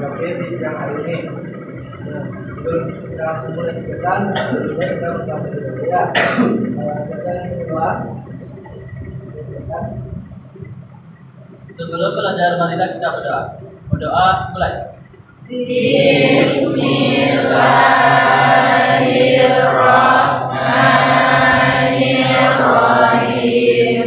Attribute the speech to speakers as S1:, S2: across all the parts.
S1: Oke, di siang hari ini. Nah, sebelum kita mulai kegiatan, juga kita bersama dulu ya. Silakan yang kedua. Silakan.
S2: Sebelum belajar, marilah kita berdoa. Berdoa mulai.
S3: Bismillahirrahmanirrahim.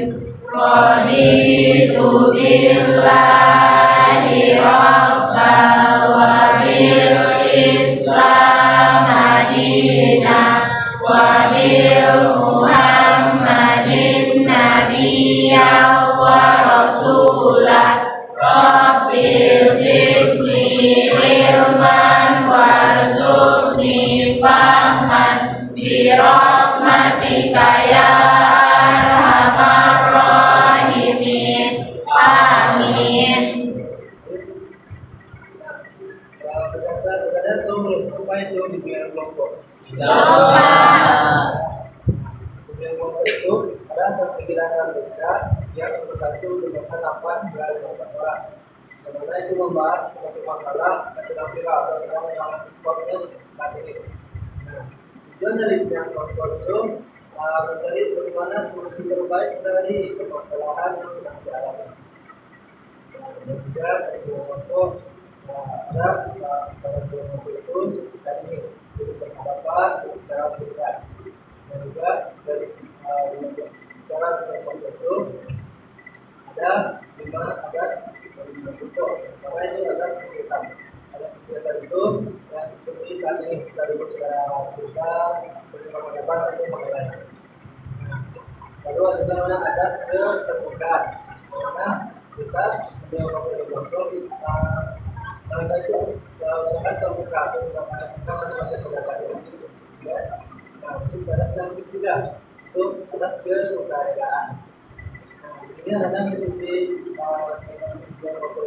S3: Raditu billahi rabbal wa bil islam madinah wa bil muhammadin nabiyya wa rasulah. Rabbil zidni ilman warzuqni fahman bi rahmatika ya arhamar rahimin. Amin.
S1: Berkata apa itu di dunia kelompok? Kelompok itu ada satu gerakan mereka yang tertentu dengan harapan dari masalah. Sebenarnya itu membahas satu masalah yang sedang viral atau sedang sangat sportnya saat ini. Nah, tujuan dari pihak kelompok itu mencari bagaimana solusi terbaik dari permasalahan yang sedang dialami. Dan juga dari kelompok ada pada kelompok itu saat ini jadi berhadapan secara berbeda. Dan juga dari cara kelompok itu ada 5 adas dari kelompok. Karena ini adas kegiatan. Adas kegiatan itu yang seperti saat ini kita duduk secara terbuka, bersama depan satu sama lain. Lalu ada namanya adas keterbukaan. Karena bisa menjadi langsung kita mereka itu sangat terbuka kita masing-masing pendapat ya. Nah, masih ada yang ketiga itu atas kesukaraan. Nah, di sini ada mengikuti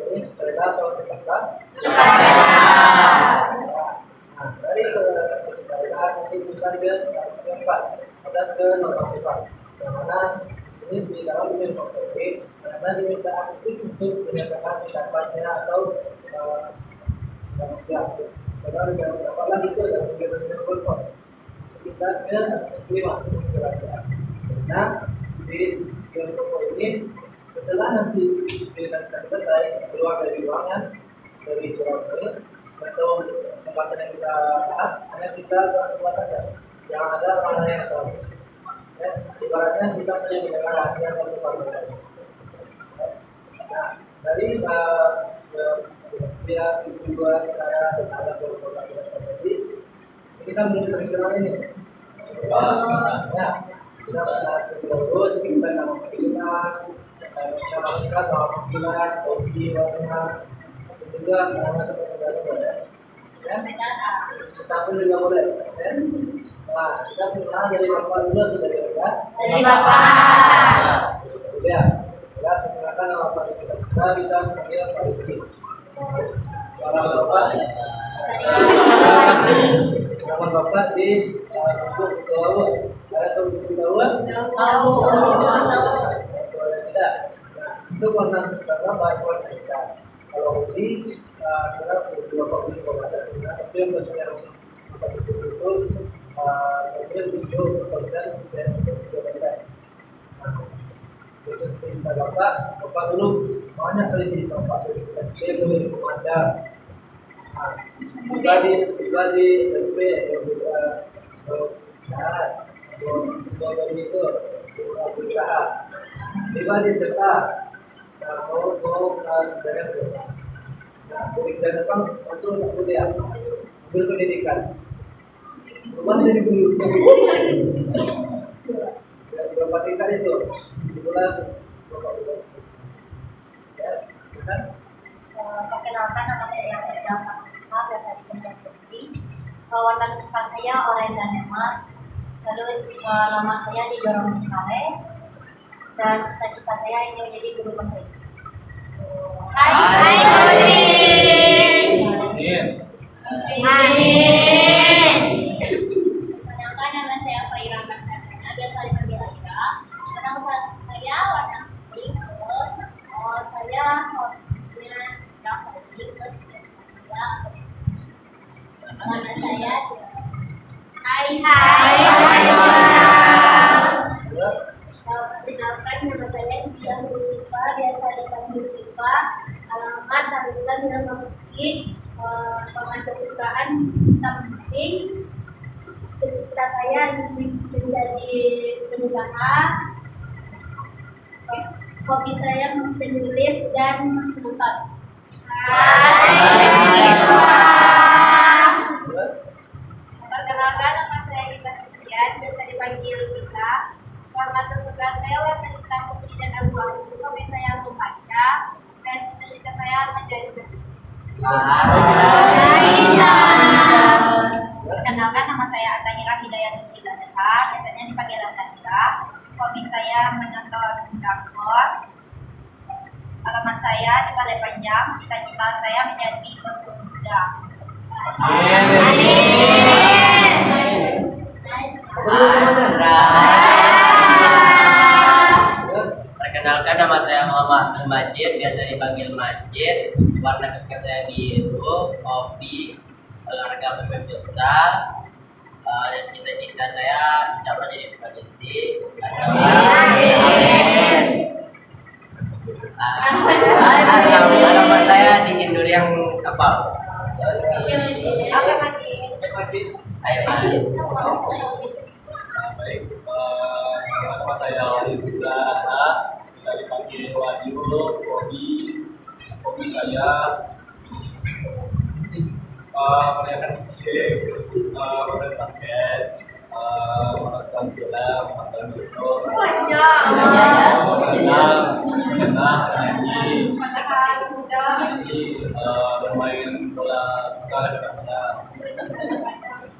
S1: ini sepeda atau terpaksa. Nah, dari kesukaraan masih kita juga keempat atas ke normatifan. Yang mana ini di dalam ini konkret karena diminta aktif untuk menyatakan pendapatnya atau ya, padahal yang dapatlah itu adalah kegiatan kelompok sekitarnya 5 kerasian. Nah, di kelompok ini setelah nanti kita selesai keluar dari ruangan dari surat atau pembahasan yang kita bahas, hanya kita bahas saja yang ada orang yang tahu. Ya, ibaratnya kita saja mendengar rahasia satu sama lain. Nah, dari dia juga cara dan ada soal kita tadi ini kan belum sering kenal ini. Ya, kita pernah dulu di sini nama kita, cara kita nama kita, hobi warna, juga nama teman-teman ya. Kita pun juga boleh. Ya. Nah, kita pernah dari bapak dulu atau dari bapak?
S3: Dari bapak.
S1: Ya, ya perkenalkan nama bapak kita bisa memanggil Pak Diki. Nama bapak nama bapak di buku tahu ada tahu buku tahu tidak. Itu konten sekarang banyak kita. Kalau hobi sekarang dua kopi ada sebenarnya tapi yang bersejarah itu mungkin video konten dan juga itu cerita bapak dulu banyak kali cerita bapak dari SD dari komandan pribadi SMP juga dari itu berusaha pribadi serta mau dari dari depan langsung kuliah ambil pendidikan rumah jadi guru berapa tingkat itu bulan ya kan.
S4: Perkenalkan, nama saya Firda Fatimah, biasa dipanggil Putri. Warna kesukaan saya oranye dan emas. Lalu nama saya di Jorong Kare. Dan cita-cita saya ingin menjadi guru bahasa Inggris.
S3: Hai Putri. Amin.
S4: Perkenalkan, nama saya Faira Karsana, biasa dipanggil Aira. Nama saya warna pink, terus saya hobinya daftar terus
S3: Musik, paman kesukaan samping, cita-cita saya ingin menjadi pengusaha, hobi saya menulis dan menonton.
S5: Perkenalkan, nama saya Gita Fitrian, biasa dipanggil Gita. Warna kesukaan saya warna hitam putih dan abu-abu. Hobi saya membaca dan cita-cita saya menjadi guru. Perkenalkan, nama saya Atahira Hidayatul Hiladah, biasanya dipanggil Atahira. Hobi saya menonton drakor. Alamat saya di Balai Panjang. Cita-cita saya menjadi bos pemuda.
S2: Perkenalkan, nama saya Muhammad Majid, biasa dipanggil Majid. Warna kesukaan saya biru, hobi olahraga bermain futsal. Dan cita-cita saya insya Allah jadi polisi. Alamat saya di Induriang Kapal.
S5: Oke, Mati.
S2: Ayo Majid.
S6: Baik, nama saya Wahyu Putra, bisa dipanggil Wahyu. Hobi saya merayakan musik, bermain basket, menonton film, menonton YouTube, nyanyi, bermain bola futsal dan bola.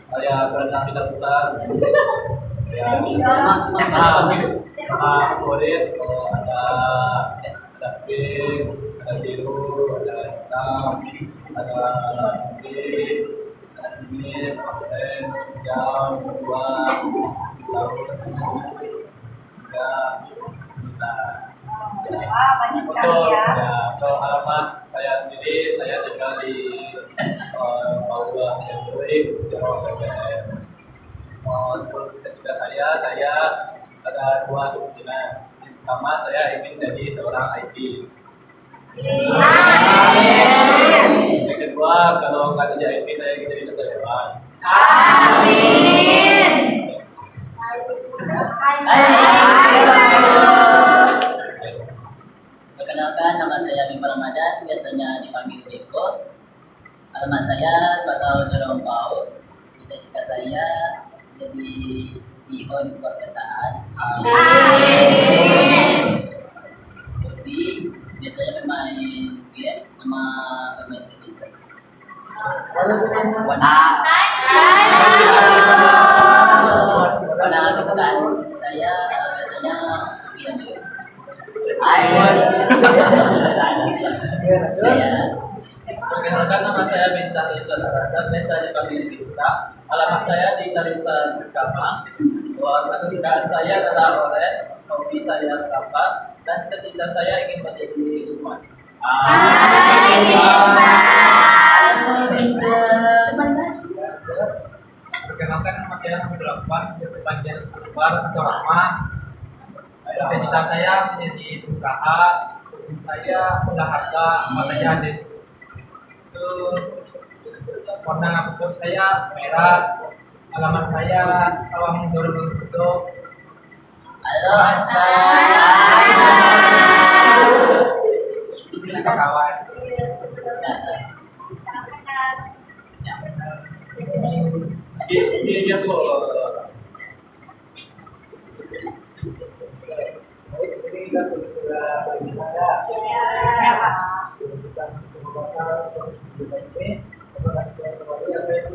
S6: Saya berenang tidak besar. Ya, favorit ada pink, ada biru, ada hitam, ada putih, ada kuning, orange, hijau, dua, laut, tiga,
S5: Wah, banyak sekali ya.
S6: Untuk alamat saya sendiri, saya tinggal di Bawah Hendrik, Jawa Barat. Untuk cita-cita saya ada dua kemungkinan. Yang pertama, saya ingin jadi seorang IT. Yang kedua, kalau nggak jadi IT, saya ingin jadi dokter hewan.
S2: Perkenalkan, nama saya Bima Ramadan, biasanya dipanggil Deko. Alamat saya Batau Jorong Paut. Cita-cita saya jadi CEO di sebuah perusahaan. Hobi biasanya bermain game sama bermain TV. Warna kesukaan saya biasanya biru. Perkenalkan, nama saya Bintang Yusuf Arada, biasa dipanggil Bintang. Alamat saya di Tarisan Kamang. Warna kesukaan saya adalah oranye, hobi saya kapal, dan cita-cita saya ingin menjadi ilmuwan.
S1: Perkenalkan, nama saya Ahmad Rahman, biasa dipanggil Akbar atau Rahman. Cita-cita saya menjadi pengusaha, hobi saya olahraga, apa saja sih. Itu warna paspor saya merah, alamat saya Awang Dorong Kudo.
S2: Halo,
S1: Kita kawan.
S6: Ini dia kok.
S1: Baik, ini kita sudah selesai ya. Kita masuk ke pembahasan untuk ini. Terima kasih kembali apa itu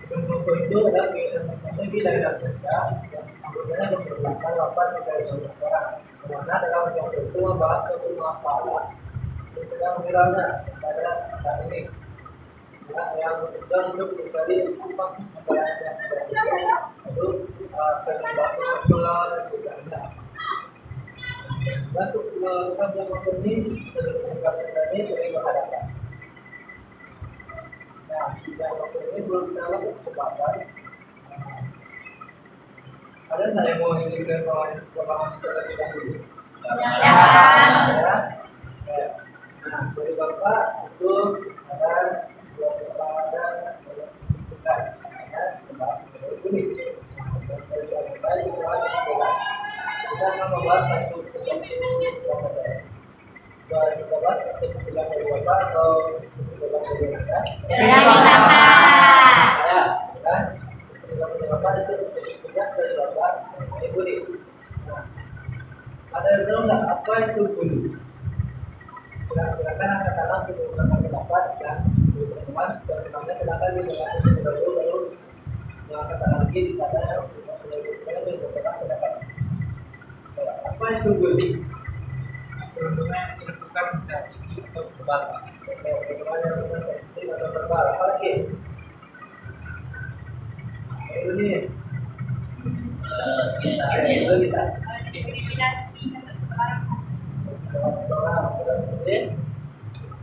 S1: Kelompok itu adalah strategi daerah kerja yang anggotanya berjumlah 8 hingga 15 orang. Dimana dalam kelompok itu membahas suatu masalah yang sedang viralnya pada saat ini. Yang bertujuan untuk mencari apa sih masalah yang ada. Lalu terlibat pula dan juga ada. Untuk melakukan kelompok ini, terlibat ini sering berhadapan. Nah, yang waktu ini sebelum kita masuk ke pembahasan, ada nggak yang mau ingin bahwa terlebih dahulu? Ya. Nah, dari Bapak itu ada dua dan tugas ya, membahas mengenai kulit. Dan dari Bapak itu ada 15. Kita akan membahas satu persatu tugas saja. Kita bahas satu tugas dari Bapak atau tugas dari Bapak?
S3: Dari Bapak.
S1: Ya, kan? Tugas dari Bapak itu tugas dari Bapak mengenai kulit. Nah, ada yang tahu nggak apa itu kulit? Silakan angkat tangan untuk menggunakan pendapat dan mas berkenannya silakan dilakukan baru mengangkat tangan lagi di tanda yang berkenaan pendapat. Apa itu guli?
S6: Perundungan yang dilakukan bisa fisik atau verbal, Pak.
S1: Perundungan yang dilakukan fisik atau verbal. Apa lagi? Ini
S5: Diskriminasi terhadap seorang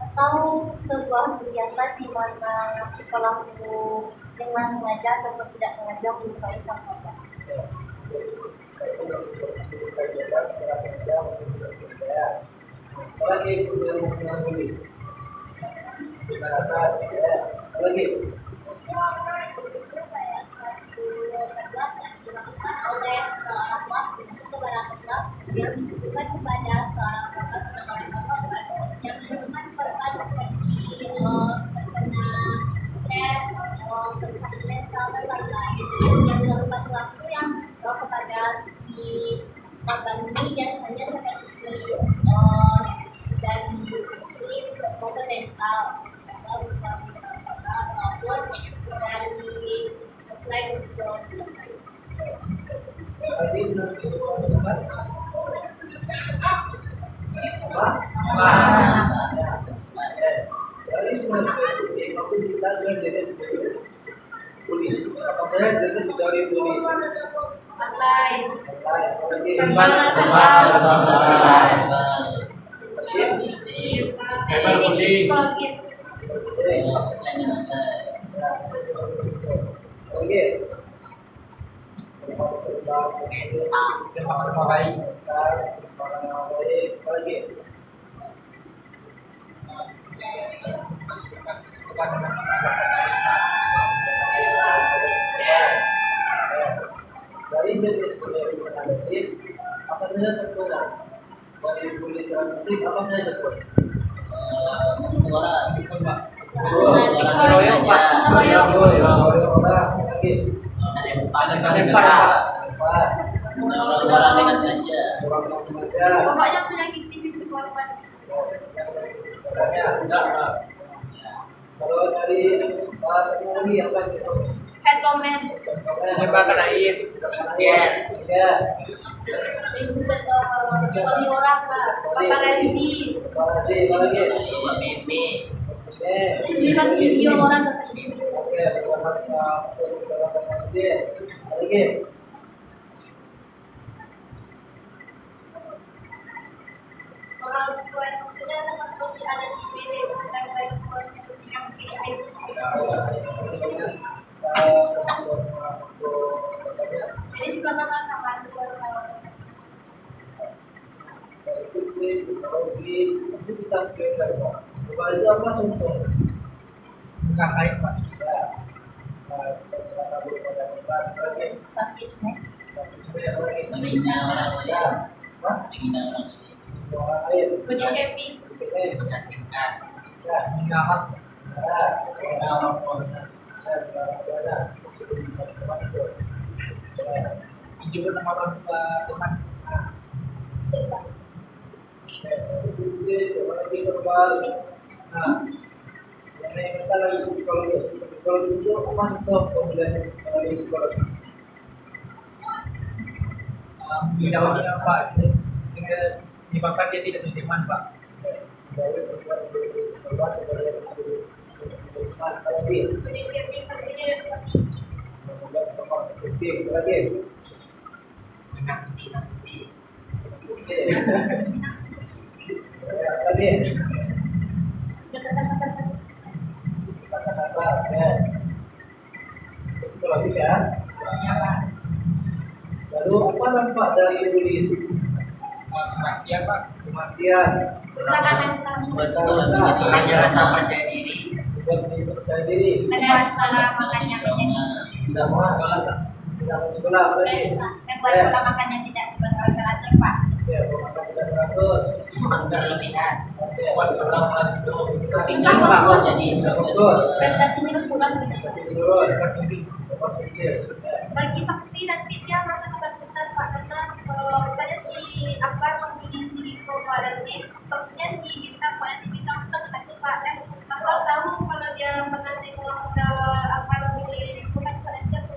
S4: Atau sebuah kegiatan di mana si pelaku dengan sengaja ataupun tidak sengaja melukai sang korban.
S1: Lagi itu yang mengguli. Kita rasa ya. Lagi.
S3: Dilakukan oleh seorang pelaku kepada korban yang ditujukan kepada seorang korban yang menyebabkan korban seperti terkena stres, kerusakan mental dan lain-lain. Yang dilakukan pelaku yang kepada si korban ini biasanya seperti dari si maupun mental maupun dari offline
S1: Tadi masih kita dengan jenis kulit. Apa saja jenis dari kulit?
S5: online. Psikologis.
S1: Oke.
S6: Nama baik.
S1: Lagi. Dari jenis kulit negatif, apa saja tertular? Dari kulit secara fisik, apa saja tertular? Lagi.
S2: Orang dengan sengaja.
S5: Pokoknya menyakiti fisik korban.
S1: Kalau dari teknologi apa itu?
S5: Head comment.
S6: Menyebarkan aib.
S1: Ya.
S3: Dari orang
S5: Paparazzi.
S1: Lagi.
S2: Meme.
S3: lihat video orang tertentu.
S1: Oke, lagi.
S5: Orang sesuai sudah teman posisi ada CPD tentang baik proses yang kiri aib. Jadi si korban merasa malu.
S1: Teknologi mesti kita pilih. Coba itu apa contoh?
S6: Bukan aib, Pak.
S4: Rasisme.
S2: Menghina orang lain. Menghina orang lain.
S5: Body shaming.
S2: Mengasingkan.
S6: Mengawas. Menyebut nama orang tua teman.
S1: Yang kita lagi psikologis. Psikologis itu apa contoh kemudian psikologis?
S6: Tidak Pak, sehingga menyebabkan dia tidak berteman, Pak.
S1: Dari sebuah korban sebagai
S5: Body shaming pentingnya dan penting.
S1: lagi.
S6: Menyakiti.
S1: Lagi. Kata-kata ya. Psikologis ya. Lalu apa dampak dari bullying?
S6: Kematian, Pak.
S1: Kematian.
S5: Usaha mental.
S2: Hanya rasa percaya diri.
S1: lebih percaya diri.
S5: Membuat pola makannya menjadi
S2: Tidak mau sekolah tak?
S1: Tidak mau sekolah berarti.
S5: membuat pola makannya tidak teratur, Pak.
S1: Ya, makan tidak teratur.
S2: Mas berlebihan. Buat seorang mas itu
S5: Susah fokus.
S2: jadi
S1: Fokus.
S3: Prestasinya berkurang gitu.
S1: Masih turun. Cepat pikir. Ya.
S5: Bagi saksi nanti dia merasa ketakutan, Pak, karena misalnya si Akbar memilih si Vivo Kuarantin, maksudnya si Bintang, Pak, nanti Bintang kita takut, Pak. Akbar tahu kalau dia pernah tengok Akbar memilih Vivo kan, Pak, nanti aku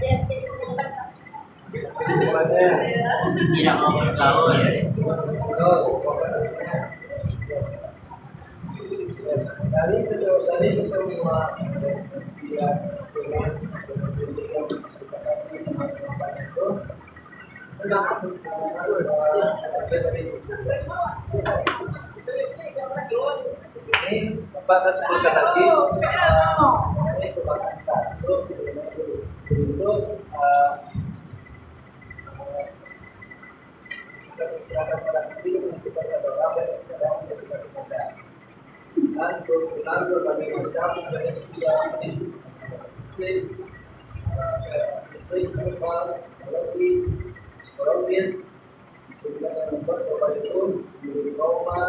S3: Dia tidak
S1: Gimana?
S2: tidak mau bergaul.
S1: Dari semua dia tulis itu sudah masuk ini bahasa sebutkan lagi ini pembahasan itu kekerasan pada fisik menentukan pada orang dan sedang menentukan semacam dan berguna berbagai macam jenis fisik, verbal, psikologis, juga yang membuat korban itu menjadi trauma,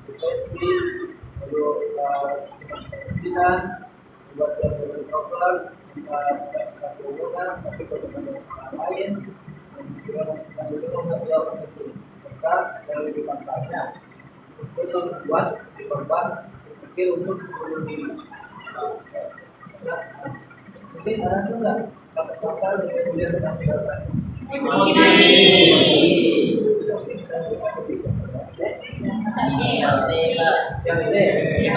S1: depresi, lalu kematian, membuat dia menjadi problem, tidak sedang berhubungan, tapi berhubungan dengan orang lain, dan itu membuat itu tetap yang lebih pantasnya. Itu membuat si korban berpikir untuk bunuh diri. Mungkin ada juga rasa sangkal dengan dia sedang dirasakan. Siang ini,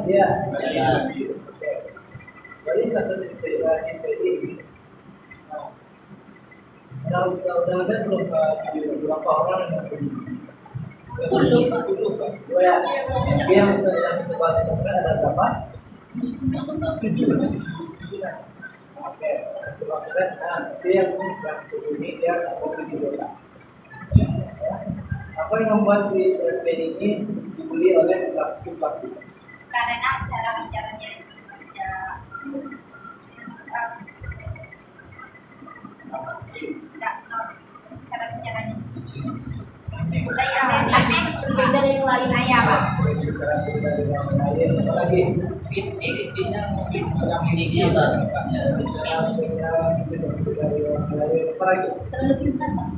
S1: dia. Jadi kasus sintetik ini, udah ada belum berapa orang yang begini? 10 kan? Ya, yang sebuah sosmed ada berapa? 7. Oke, sosmed, nanti yang ini dia mau video. Apa yang membuat si FPN ini dibeli oleh si pelaku?
S5: karena cara bicaranya tidak cara bicaranya
S3: Beda dari yang lain.
S1: Bicara dari orang lain, apa lagi?
S2: Isinya musiknya Pak.
S1: Bicara bisa dari orang lain, apa lagi?
S3: Terlalu pintar, Pak.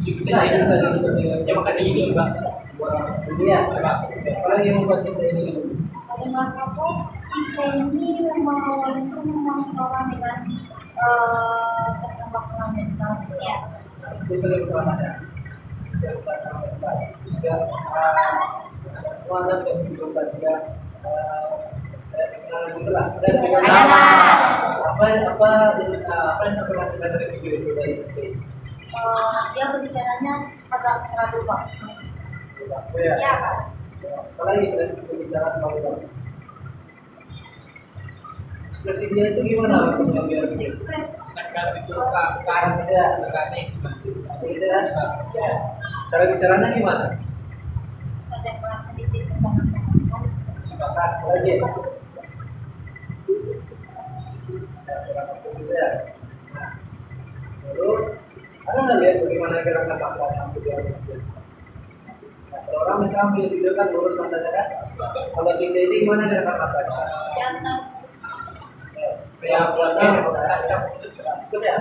S1: Bisa ya makan ini Pak. Iya, apa lagi yang membuat cinta ini?
S4: Dengan apa si Penny memang awalnya itu memang seorang dengan keterbelakangan mental.
S5: ya
S1: Itu lebih kelamanya. Juga semuanya dan juga saja itulah dan juga apa yang pernah kita dari video itu dari
S4: Dia berbicaranya agak terlalu Pak.
S5: ya Pak.
S1: apalagi selain pembicaraan kalau Bang? Ekspresi dia itu gimana maksudnya biar
S5: Ekspres
S6: Tekan itu kan
S1: ya
S6: mekanik.
S1: gitu kan? Ya. Cara bicaranya gimana?
S4: Ada merasa diceritakan.
S1: Bahkan lagi ya. Nah, lalu ada nggak lihat bagaimana gerakan tangan yang dia lakukan? Nah, kalau orang misalnya ambil video kan lurus matanya kan? Kalau si ini gimana gerakan matanya?
S3: Jangan
S1: Kayak belakang, terus ya.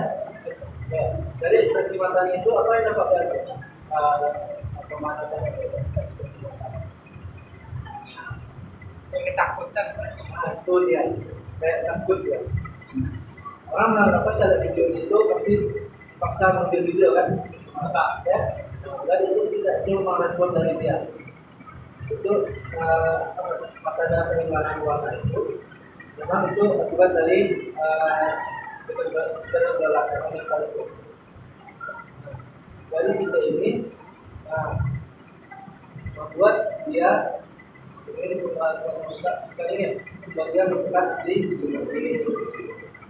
S1: Ya. Jadi ekspresi matanya itu apa yang dapat dari kemana ekspresi matanya?
S6: Ketakutan.
S1: Nah, itu dia, kayak takut ya. Orang menganggap pasti ada video itu pasti paksa mengambil video kan, maka ya. Dan itu tidak cuma respon dari dia. Itu mata dan seimbang warna itu, memang itu akibat dari keterbelakangan mental itu. Dari situ ini membuat dia ini kali dia melakukan si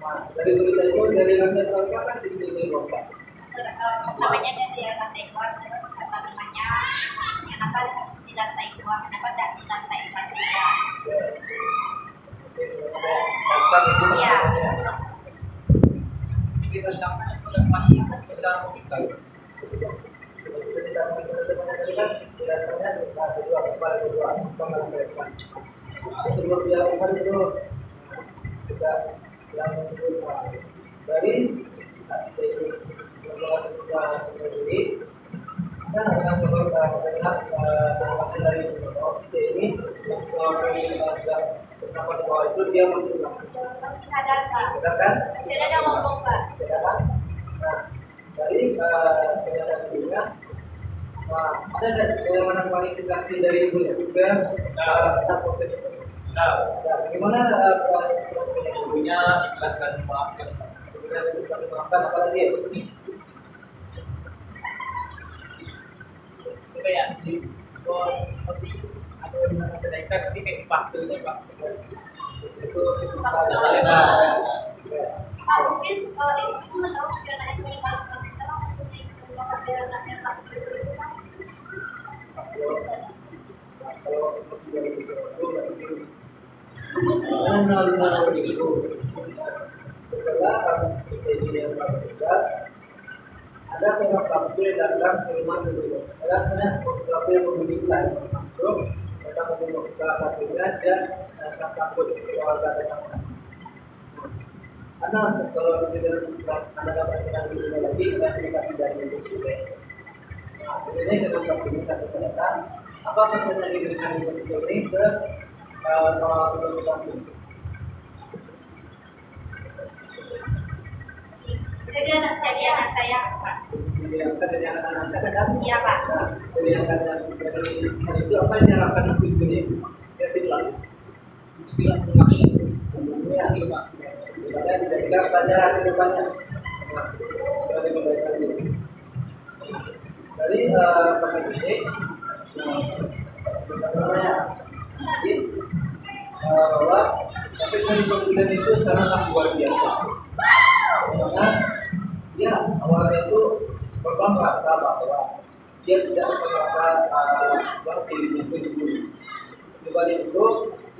S1: nah dari berita itu dari lantai pertama kan si ini lompat
S5: pertamanya dari lantai 2 terus kata temannya kenapa harus di lantai 2, kenapa tidak di lantai 4 ya.
S1: Gampang itu
S5: Iya.
S1: sebenarnya.
S2: Kita lakukan selesai sekedar kita.
S1: Sebelum dia lakukan itu kita yang dari sendiri kan dengan hasil dari OCT ini yang pertama di bawah itu dia masih selamat.
S5: Masih ada Pak,
S1: Sedangkan
S5: masih ada ngomong Pak.
S1: sedangkan nah dari penjelasan ibunya ada bagaimana kualifikasi dari ibunya juga saat proses itu.
S6: Nah,
S1: Bagaimana kualifikasinya
S6: ibunya ikhlas dan memaafkan.
S1: kemudian kasih maafkan apalagi ya?
S2: Coba ya, pasti ada yang sedangkan tapi kayak pasal pak.
S1: Itu
S5: Pasal. Pak mungkin itu nggak tahu kiranya punya kalau kita punya biar anak susah.
S1: kalau dari benar begitu setelah strategi yang berbeda ada seorang tampil datang ke rumah dulu karena tampil memiliki untuk datang membunuh salah satunya dia sangat takut kalau saya datang karena kalau tidak ada dapat kita dulu lagi dan dikasih dari itu sudah. Nah, ini dengan tampil satu datang apa pesannya diberikan di situ ini ke
S5: Jadi anak saya Pak.
S1: dari anak-anak kan
S5: Iya Pak.
S1: dari anak-anak dari itu apa yang diharapkan sebetulnya ya sih Pak
S2: Tidak mengulangi.
S1: ya supaya dijadikan pelajaran ke depannya sekali kebaikan ini dari pasal ini sebenarnya jadi bahwa tapi kemudian itu sangat luar biasa karena dia awalnya itu Korban merasa bahwa dia tidak merasa bahwa dirinya itu dibully. Dibalik itu,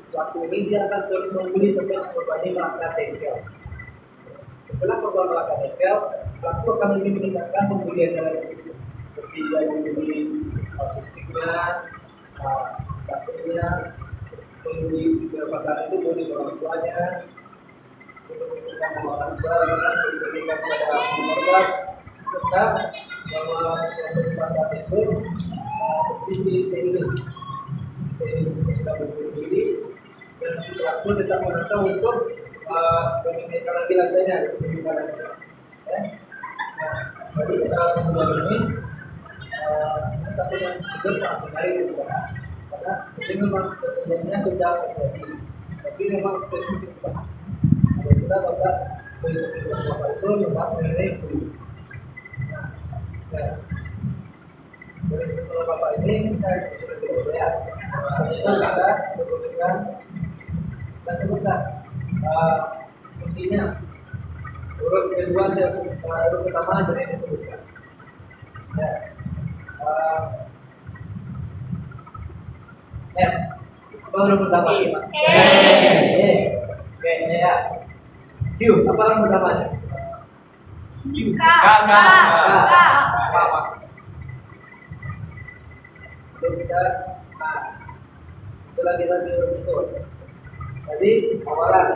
S1: waktu ini dia akan terus membuli sampai korbannya merasa tegel. Setelah korban merasa tegel, pelaku akan lebih meningkatkan pembulian yang lain. Seperti dia membuli fisiknya, kasihnya, membuli beberapa kali itu membuli orang tuanya, memberikan orang tua, memberikan kepada korban. Tetap bahwa perbuatan itu visi ini sudah berdiri dan pelaku tetap menentang untuk memindahkan lagi lantainya ya. Nah, jadi kemudian ini kasus yang itu sangat menarik dibahas karena ini memang sebelumnya sudah terjadi tapi memang sedikit dibahas. Kita bakal beberapa itu membahas mengenai dari setelah Bapak ini kita sebutkan ya, kita bisa sebutkan dan sebutkan kuncinya huruf kedua saya huruf pertama dari disebutkan ya S apa huruf pertama Oke ya Q apa huruf pertamanya
S5: K.
S1: Kita selagi lagi huruf itu. Jadi awalan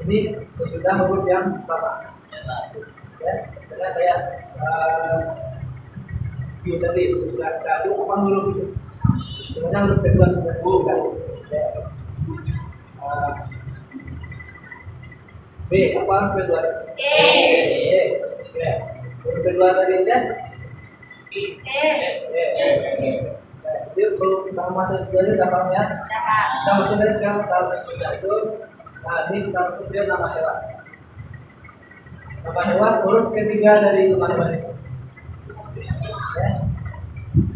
S1: ini sesudah huruf yang pertama. Ya, misalnya kayak Q tadi sesudah kado apa huruf itu? Sebenarnya huruf kedua sesudah kan. B apa huruf kedua? Huruf kedua tadi ya? Jadi kalau kita masuk dari belakangnya, kita masuk dari ke tahun ketiga itu. Nah ini kita masuk dari nama hewan. Nama hewan huruf ketiga dari nama hewan itu. Ya.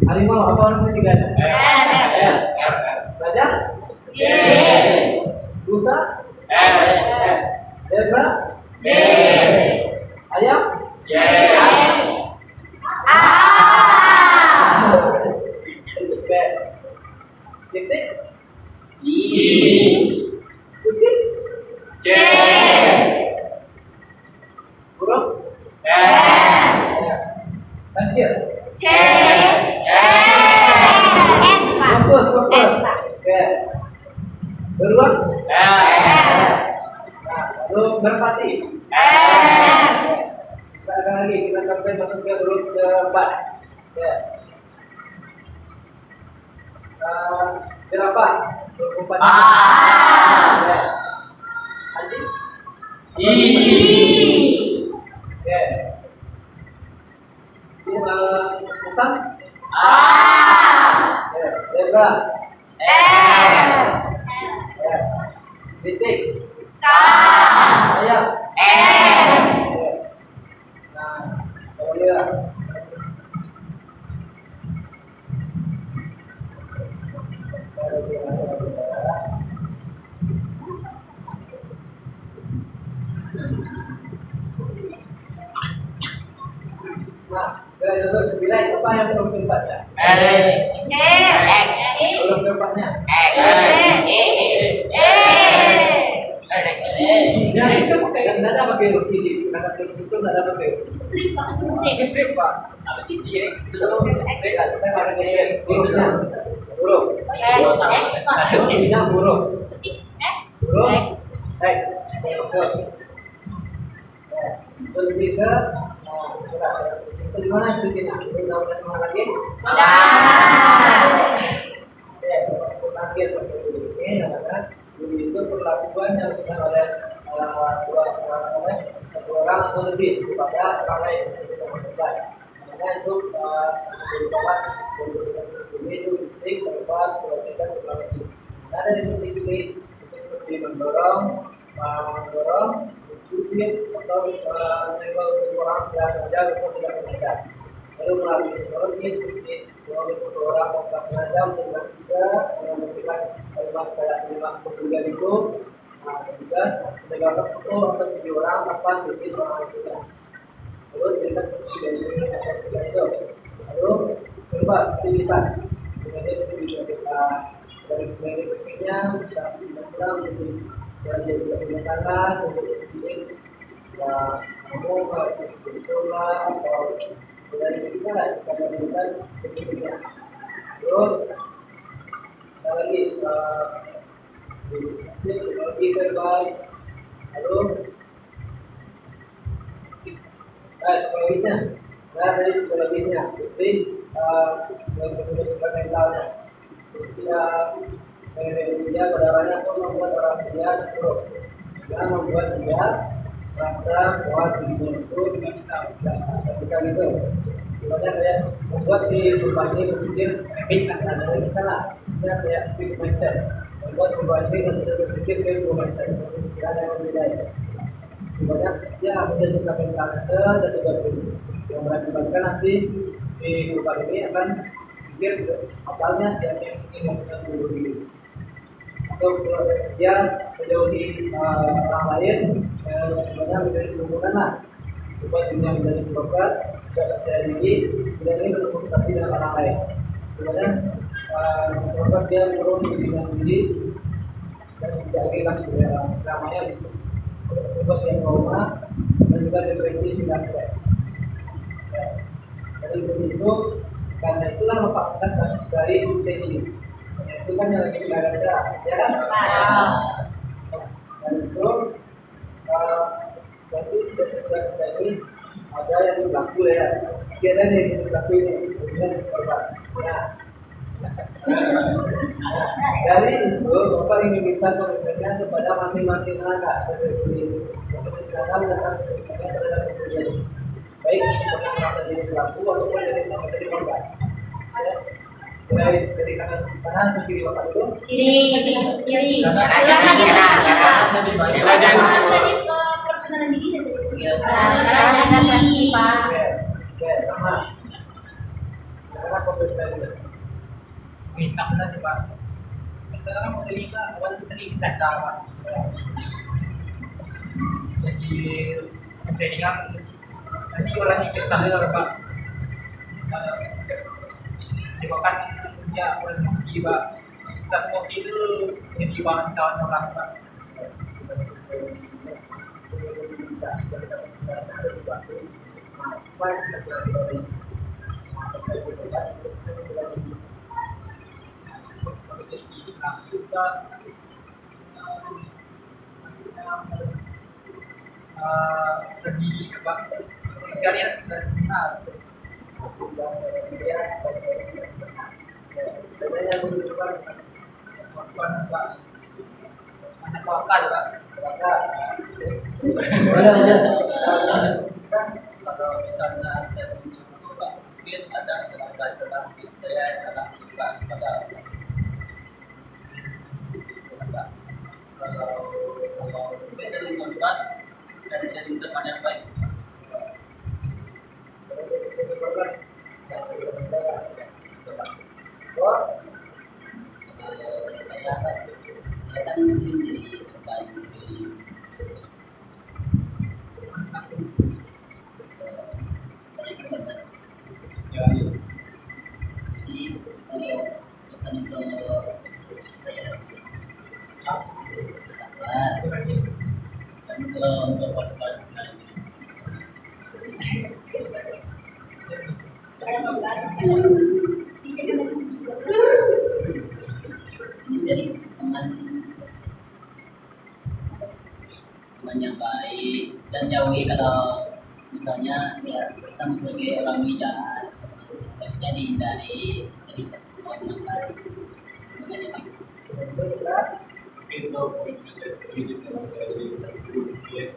S1: Harimau apa huruf ketiganya? Baca? Rusa? Zebra? Ayam? Titik.
S3: I.
S1: Kucing.
S6: C.
S1: Huruf.
S6: N.
S1: Kancil.
S5: C. N, Pak.
S1: Fokus, fokus.
S5: N, Pak.
S1: Oke. Beruang.
S6: N.
S1: Nah, lalu merpati.
S5: R.
S1: Kita akan lagi, kita sampai masuk ke huruf keempat. Ya. Jerapah. Huruf keempat.
S6: A.
S1: Ya. Anjing.
S6: I.
S1: Oke. Ini musang.
S6: A.
S1: Ya. Zebra.
S6: R.
S1: Ya. Titik.
S5: K.
S1: Ayam.
S5: N.
S1: Oke. Nah, kalau dia nah, dari dasar 9 apa yang huruf keempatnya?
S6: S.
S5: X.
S1: Huruf keempatnya. Ya, kita pakai nggak ada pakai huruf ini. Karena di situ nggak ada pakai
S3: Strip, Pak. Strip.
S1: listrik, Pak. Listrik. Itu listrik kan? Kita pakai hurufnya. Huruf.
S3: X, Pak.
S1: Kuncinya huruf.
S3: X.
S1: Huruf X. Maksud. So, lebih ke itu gimana sedikitnya? Udah semangat lagi? Oke, sebut akhir ini adalah itu perlakuan yang dilakukan oleh satu orang atau lebih kepada orang lain yang kita lakukan. Makanya itu merupakan sendiri itu fisik, bebas, kewajiban, teknologi. Ada di fisik ini itu seperti mendorong, mencubit atau menembak orang sengaja atau tidak sengaja. Lalu melalui teknologi seperti melalui orang yang sengaja untuk memberikan kalimat kalimat pekerjaan itu, dan juga menegakkan foto atau video orang tanpa sedikit orang itu. Lalu diberikan seperti dari atas tiga itu. Lalu berubah seperti lisan. Kemudian seperti kita dari fisiknya bisa kurang menjadi dan jadi tangan untuk seperti ini. Ya, kamu harus sebetulnya atau dari fisiknya lah, karena bisa fisiknya. Terus kita lagi fisik, teknologi verbal, lalu psikologisnya. Nah, dari psikologisnya, jadi mentalnya. Tidak dia pada orangnya atau membuat orang dia buruk. Jangan membuat dia merasa bahwa dirinya itu tidak bisa gitu. Sebenarnya kayak membuat si korban ini berpikir fix, nah dari kita lah, kita kayak fix mindset. Membuat korban ini untuk berpikir ke mindset, pikiran yang berbeda itu. Sebenarnya dia menjatuhkan mentalnya dan juga yang mengakibatkan nanti si korban ini akan pikir apalnya dia ingin melakukan bunuh diri. Atau dia menjauhi orang lain, sebenarnya menjadi kerumunan lah. Buat dunia menjadi broker, tidak percaya diri, tidak ingin berkomunikasi dengan orang lain. Sebenarnya broker dia turun di dunia sendiri dan tidak lagi langsung namanya membuat dia trauma dan juga depresi hingga stres. Jadi begitu, karena itulah merupakan kasus dari suntik ini. Itu kan yang lagi kita rasa, ya kan? Dan itu berarti sesudah kita ini ada yang berlaku ya, ada yang berlaku ini, kemudian korban. Nah, dari itu Bapak ingin minta komitmennya kepada masing-masing anak dari sekarang datang sertifikatnya terhadap kejadian baik yang merasa jadi pelaku ataupun jadi korban. Dari kanan ke kiri Bapak dulu.
S5: Kiri.
S2: Lebih banyak.
S3: Tadi ke perkenalan diri dan
S5: Sekarang kita transi, Pak.
S1: Oke, sama. Sekarang komitmennya.
S2: Minta benar sih Pak. Sekarang mau kita awal tadi bisa dapat. Jadi keseringan nanti orangnya kesal ya Pak. Dimakan kerja oleh masih Pak.
S6: pusat emosi itu jadi kawan orang Pak.
S2: Segi apa? Misalnya nggak sebentar. Kalau misalnya saya mungkin ada salah saya salah lakukan pada kalau beda dengan Tuhan saya jadi teman yang baik. Saya kan muslim jadi terbaik sendiri. Jadi pesan untuk saya sabar, pesan untuk korban menjadi teman yang baik dan jauhi kalau misalnya ya kita sebagai orang jahat seharusnya dihindari jadi teman yang baik dengan yang baik.
S6: Mungkin untuk saya sendiri kalau saya jadi mungkin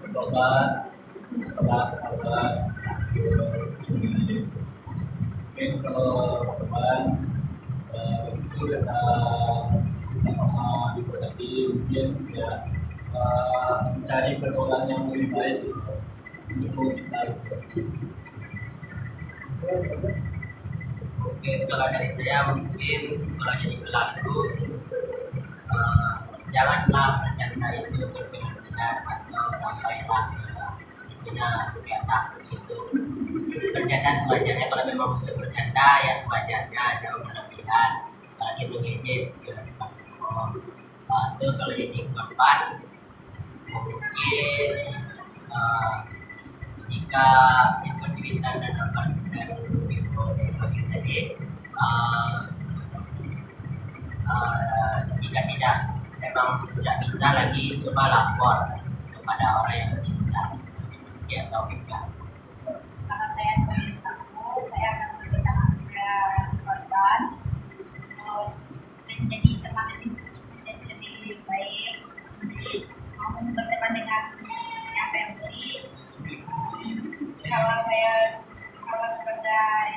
S6: bertobat masalah mungkin kalau teman itu kita sama diberkati mungkin ya mencari pergaulan yang lebih baik untuk kita.
S2: Oke, kalau dari saya mungkin kalau jadi pelaku janganlah bercanda itu benar-benar atau sampailah intinya kayak takut itu bercanda sewajarnya. Kalau memang untuk bercanda ya sewajarnya, jangan berlebihan apalagi mengejek itu kalau jadi korban mungkin jika seperti bintang dan apa tadi jika tidak memang tidak bisa lagi coba lapor kepada orang yang lebih bisa polisi atau enggak.
S5: Kalau saya sebagai pelaku, saya akan menceritakan ke korban, terus menjadi teman menjadi lebih baik, jadi mau berteman dengan yang saya beri. Kalau sebagai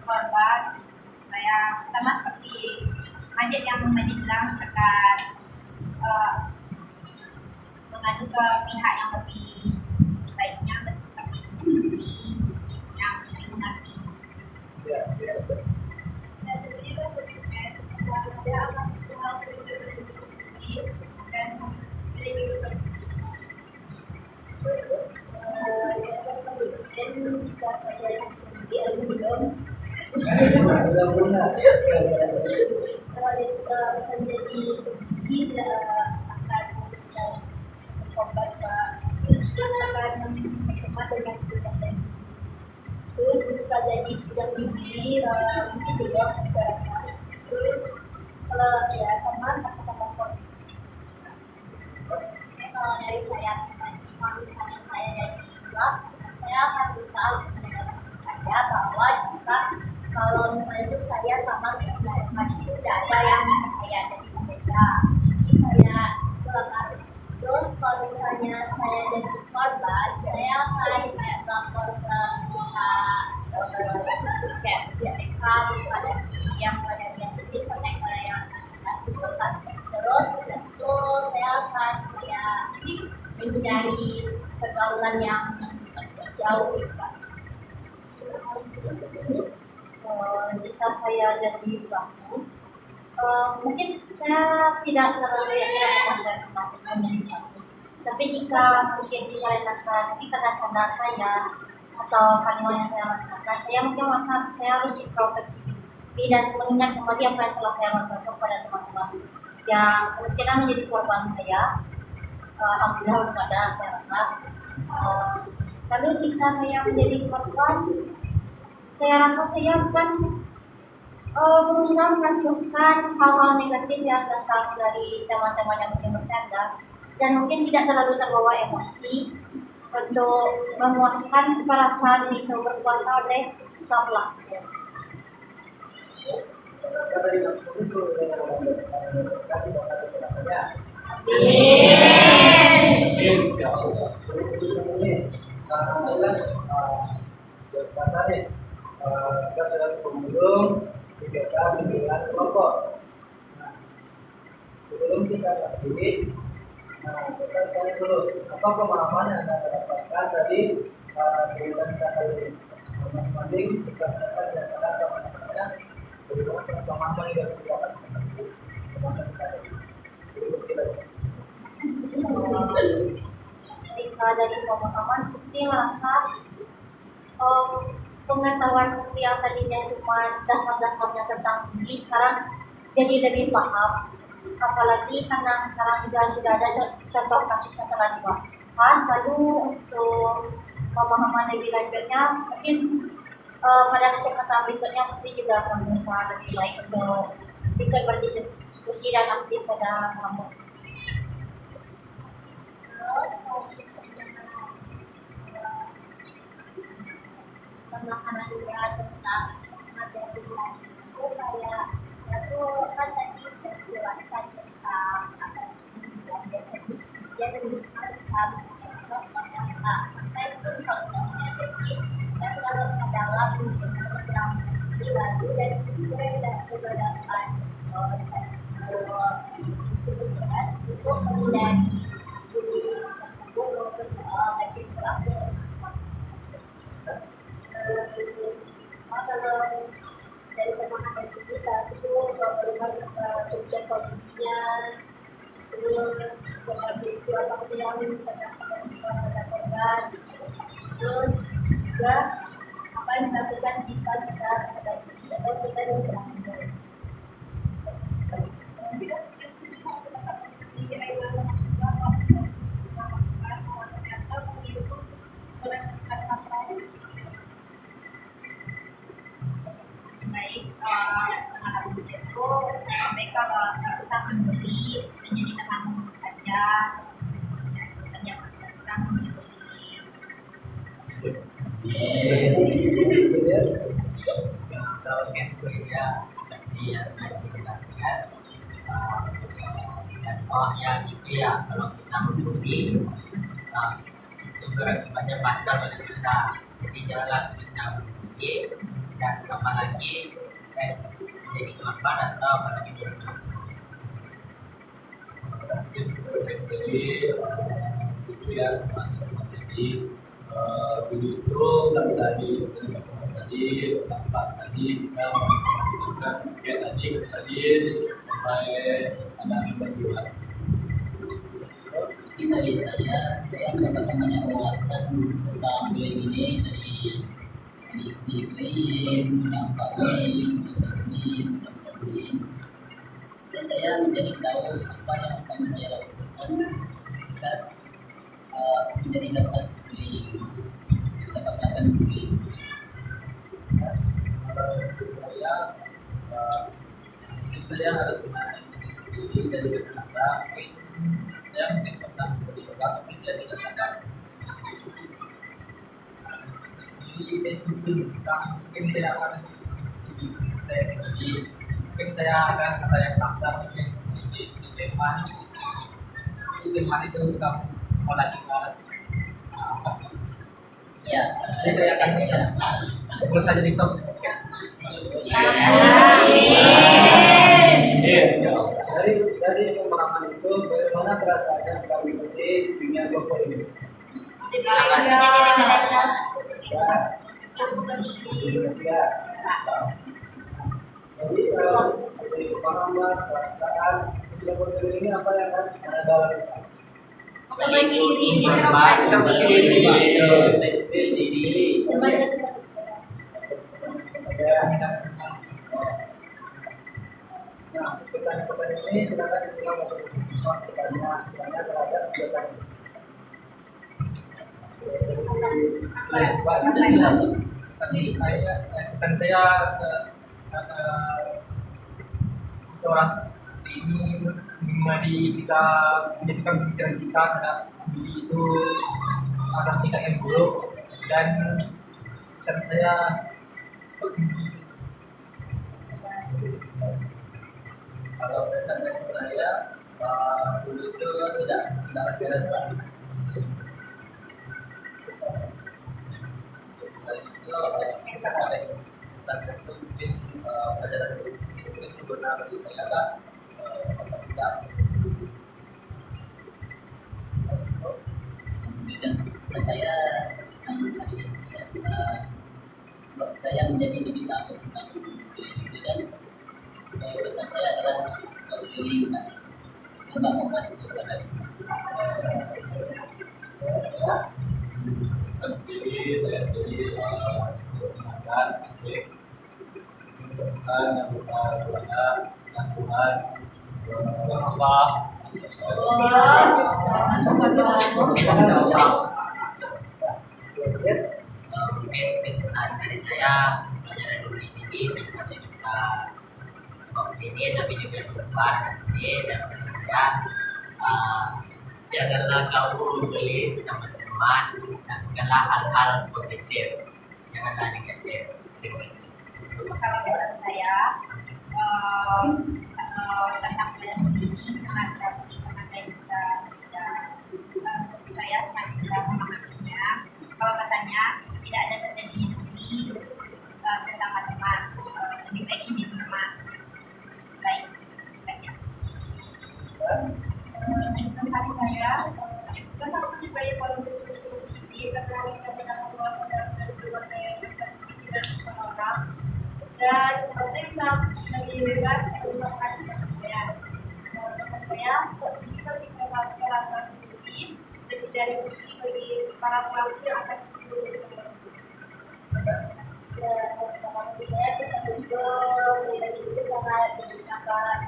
S5: korban, saya sama seperti Majid yang Majid bilang akan mengadu ke pihak yang lebih baiknya seperti polisi yang lebih mengerti. Saya sendiri saya akan soal pribadi dan memiliki
S3: dan jika saya belum kalau itu menjadi tidak akan korban akan berteman dengan kita sendiri. Terus jika jadi tidak tinggi mungkin juga berasa. Terus kalau ya sama korban. Kalau dari saya kalau misalnya saya dari blog, saya akan berusaha untuk mendengarkan saya bahwa jika kalau misalnya itu saya sama seperti tadi itu tidak ada yang berbahaya dan sebagainya. Saya celaka. Terus kalau misalnya saya jadi korban, saya akan melapor ke kayak BPK kepada yang sampai ke yang pasti korban. Terus itu saya akan menghindari pergaulan yang jauh. Jika saya jadi pelaku, mungkin saya tidak terlalu yakin konser tapi jika mungkin dikatakan karena canda saya
S4: atau kalimat yang saya lakukan, saya mungkin merasa saya harus introspeksi diri dan mengingat kembali apa yang telah saya lakukan kepada teman-teman yang kemungkinan menjadi korban saya. Alhamdulillah belum ada, saya rasa. Lalu jika saya menjadi korban, saya rasa saya akan berusaha mengacuhkan hal-hal negatif yang datang dari teman-teman yang mungkin bercanda dan mungkin tidak terlalu terbawa emosi untuk memuaskan perasaan itu berkuasa oleh sang pelaku.
S1: Insyaallah. Alhamdulillah. Dasarnya kita sedang mengunjung kegiatan pemilihan kelompok. Nah, sebelum kita berdiri, kita tanya dulu apa pemahaman yang anda dapatkan dari kegiatan kita kali ini. Masing-masing silakan di antara teman-temannya bagaimana pemahaman yang kita dapatkan di masa kita ini.
S4: Jika dari pemahaman, Putri merasa pengetahuan Putri yang tadinya cuma dasar-dasarnya tentang ini sekarang jadi lebih paham. Apalagi karena sekarang juga sudah ada contoh kasus yang telah dibahas. Lalu untuk pemahaman lebih lanjutnya, mungkin pada kesempatan berikutnya Putri juga akan berusaha lebih baik untuk ikut berdiskusi dan aktif pada kelompok.
S3: Terus pemahaman juga tentang materi itu kayak aku kan tadi menjelaskan tentang apa dia tuliskan harus contohnya sampai itu contohnya jadi kita selalu dalam program lalu dari situ kita juga dapat disebutkan untuk menghindari diri tersebut maupun bagi pelaku. Kalau dari pemahaman kita itu bagaimana tujuan politiknya, terus berbagi apa yang pernah pada korban, terus juga apa yang dilakukan jika kita ada atau kita diberangkat. Kita setuju sama pendapat di Aila sama Syedra bahwa ternyata itu menentukan apa.
S5: Baik, pengalaman itu sampai kalau nggak usah membeli menjadi teman aja, dan yang nggak usah membeli.
S2: Ya, seperti yang tadi dijelaskan, contohnya gitu ya, kalau kita membeli itu berakibatnya fatal bagi kita. Jadi janganlah kita membeli dan apalagi menjadi korban atau apalagi berkata.
S6: Jadi itu ya sama jadi dulu itu nggak bisa sekali sama sekali tanpa sekali bisa melakukan kayak tadi sekali sampai ada bantuan.
S2: Dari saya mendapatkan banyak wawasan tentang klaim ini dari kondisi klaim, dampak klaim, dan saya menjadi tahu apa yang akan saya lakukan jika menjadi dapat melakukan klaim. Saya harus mengenali sendiri dari kata saya mungkin pernah berdoa tapi saya tidak sadar. Di Facebook mungkin saya akan saya sendiri, mungkin saya akan kata yang kasar mungkin di teman itu suka melakukan ya, jadi saya akan terus saja di soft.
S1: Dari pengalaman itu bagaimana perasaannya setelah mengikuti dunia kelompok ini? Jadi dari pengalaman perasaan sudah proses ini apa yang akan anda lakukan?
S5: Memperbaiki diri,
S2: Memperbaiki diri.
S3: Temannya sudah bicara.
S1: Nah, pesan-pesan ini silakan kita masuk pesannya, misalnya terhadap kegiatan.
S2: Pesan saya seorang seperti ini menjadi kita menjadikan pemikiran kita terhadap diri itu akan tingkat yang buruk, dan pesan saya kalau pesan dari saya dulu itu tidak rela. Pesan itu mungkin pelajaran itu benar bagi saya lah. Tidak.
S7: Dan pesan saya buat saya menjadi lebih tahu tentang diri, dan pesan saya adalah selalu diri dan tidak membantu terhadap
S6: Pesan sendiri, saya sendiri menggunakan fisik pesan yang kepada Tuhan, Allah.
S7: pesan dari saya pelajaran dulu di sini dengan juga di sini, tapi juga di luar nanti. Dan pesan saya janganlah kamu beli sesama teman, lakukanlah hal-hal positif, janganlah negatif. Terima kasih.
S5: Kalau pesan saya tentang sepeda ini sangat berarti karena saya bisa saya sangat bisa memahaminya. Kalau pesannya tidak ada terjadinya ini sesama teman, lebih baik ini teman baik saja.
S4: Pesan saya sangat menyukai kalau diskusi ini karena bisa menambah wawasan dan keluarga yang macam pikiran orang, dan saya bisa lebih bebas untuk melakukan saya. Pesan saya untuk ini bagi para pemimpin, lebih dari ini bagi para pelaku yang akan
S3: Saya kita untuk itu sangat digunakan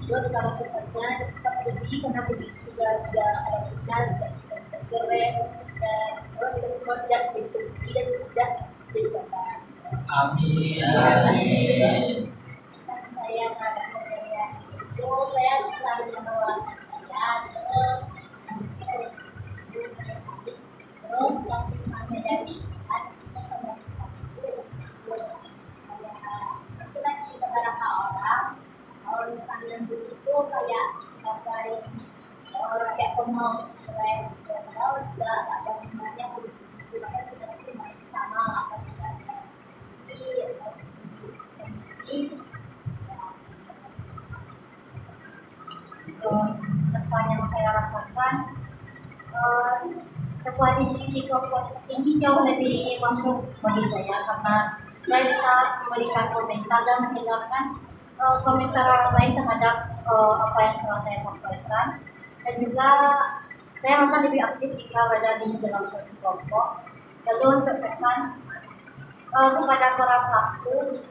S3: terus kalau pesannya kita pergi karena begitu juga tidak ada signal, tidak tergerem, dan kalau kita semua tidak dipergi dan tidak dibakar.
S2: Amin.
S3: Pesan saya terhadap saya itu saya bisa menambah wawasan saya, terus yang misalnya dari pesan kita sama itu lagi beberapa orang kalau misalnya begitu kayak sebagai kayak sombong keren, padahal juga ada hubungannya begitu, makanya kita harus semuanya sama apa tidak. Jadi
S4: kesan yang saya rasakan sebuah diskusi kelompok seperti ini jauh lebih masuk bagi saya karena saya bisa memberikan komentar dan mendengarkan komentar orang lain terhadap apa yang telah saya sampaikan, dan juga saya merasa lebih aktif jika berada di dalam suatu kelompok. Lalu untuk pesan kepada para pelaku,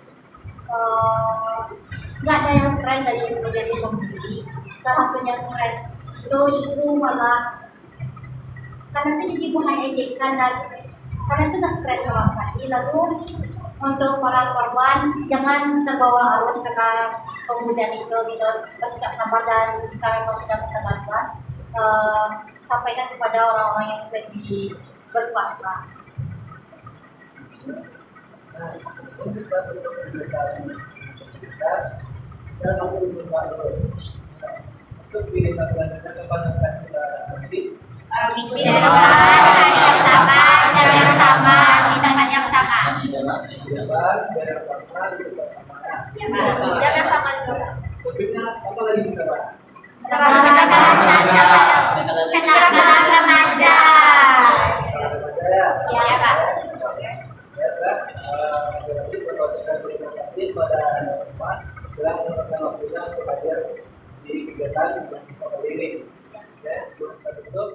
S4: nggak ada yang keren dari menjadi pembeli. Salah satu yang keren itu justru malah karena itu jadi bukan ejekan, dan karena itu tak keren sama sekali. Lalu untuk para korban jangan terbawa arus karena kemudian itu gitu, terus tidak sabar, dan karena kau sudah terlambat sampaikan kepada orang-orang yang lebih berkuasa.
S1: Nah, sebelum kita tutup kegiatan kita dan masuk ke untuk kegiatan selanjutnya kepada kita nanti.
S5: Minggu depan hari yang sama, jam yang sama, di tempat yang sama.
S1: Jalan yang sama di tempat sama.
S5: Ya, Pak. Jam yang sama juga, Pak.
S1: Topiknya apa lagi kita bahas?
S5: Kenakalan remaja. Ya, Pak.
S1: Terima kasih pada semua telah menyempatkan waktunya untuk hadir di kegiatan yang kita kali ini. Oke, sebelum kita tutup,